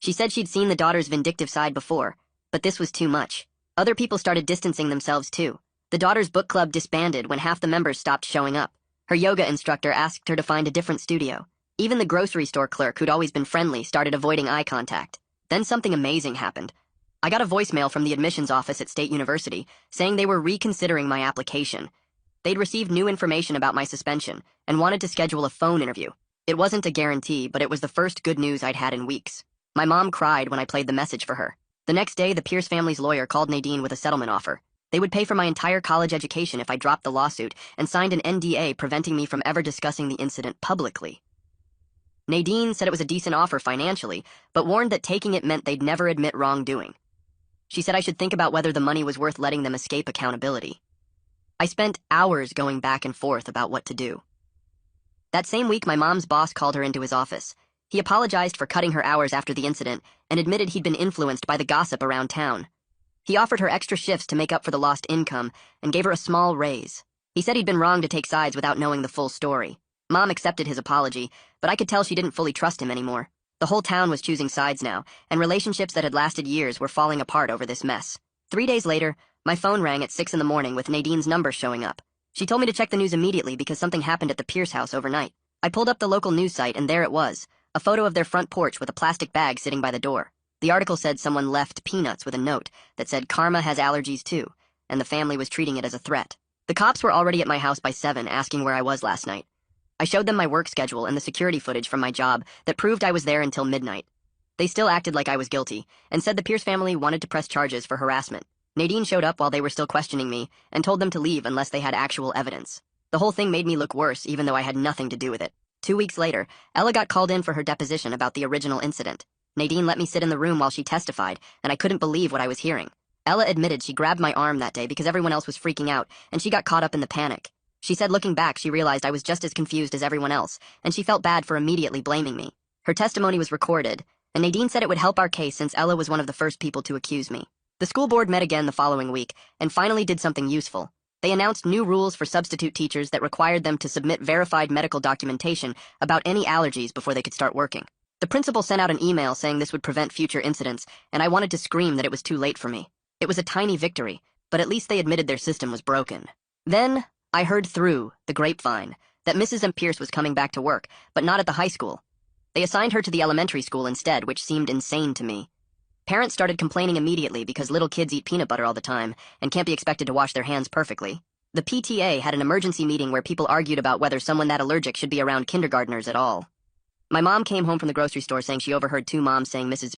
She said she'd seen the daughter's vindictive side before, but this was too much. Other people started distancing themselves too. The daughter's book club disbanded when half the members stopped showing up. Her yoga instructor asked her to find a different studio. Even the grocery store clerk, who'd always been friendly, started avoiding eye contact. Then something amazing happened. I got a voicemail from the admissions office at State University saying they were reconsidering my application. They'd received new information about my suspension and wanted to schedule a phone interview. It wasn't a guarantee, but it was the first good news I'd had in weeks. My mom cried when I played the message for her. The next day, the Pierce family's lawyer called Nadine with a settlement offer. They would pay for my entire college education if I dropped the lawsuit and signed an NDA preventing me from ever discussing the incident publicly. Nadine said it was a decent offer financially, but warned that taking it meant they'd never admit wrongdoing. She said I should think about whether the money was worth letting them escape accountability. I spent hours going back and forth about what to do. That same week, my mom's boss called her into his office. He apologized for cutting her hours after the incident and admitted he'd been influenced by the gossip around town. He offered her extra shifts to make up for the lost income and gave her a small raise. He said he'd been wrong to take sides without knowing the full story. Mom accepted his apology, but I could tell she didn't fully trust him anymore. The whole town was choosing sides now, and relationships that had lasted years were falling apart over this mess. 3 days later, my phone rang at 6 in the morning with Nadine's number showing up. She told me to check the news immediately because something happened at the Pierce house overnight. I pulled up the local news site, and there it was, a photo of their front porch with a plastic bag sitting by the door. The article said someone left peanuts with a note that said Karma has allergies too, and the family was treating it as a threat. The cops were already at my house by 7, asking where I was last night. I showed them my work schedule and the security footage from my job that proved I was there until midnight. They still acted like I was guilty, and said the Pierce family wanted to press charges for harassment. Nadine showed up while they were still questioning me, and told them to leave unless they had actual evidence. The whole thing made me look worse, even though I had nothing to do with it. 2 weeks later, Ella got called in for her deposition about the original incident. Nadine let me sit in the room while she testified, and I couldn't believe what I was hearing. Ella admitted she grabbed my arm that day because everyone else was freaking out, and she got caught up in the panic. She said looking back, she realized I was just as confused as everyone else, and she felt bad for immediately blaming me. Her testimony was recorded, and Nadine said it would help our case since Ella was one of the first people to accuse me. The school board met again the following week, and finally did something useful. They announced new rules for substitute teachers that required them to submit verified medical documentation about any allergies before they could start working. The principal sent out an email saying this would prevent future incidents, and I wanted to scream that it was too late for me. It was a tiny victory, but at least they admitted their system was broken. Then, I heard through the grapevine that Mrs. M. Pierce was coming back to work, but not at the high school. They assigned her to the elementary school instead, which seemed insane to me. Parents started complaining immediately because little kids eat peanut butter all the time and can't be expected to wash their hands perfectly. The PTA had an emergency meeting where people argued about whether someone that allergic should be around kindergartners at all. My mom came home from the grocery store saying she overheard 2 moms saying Mrs.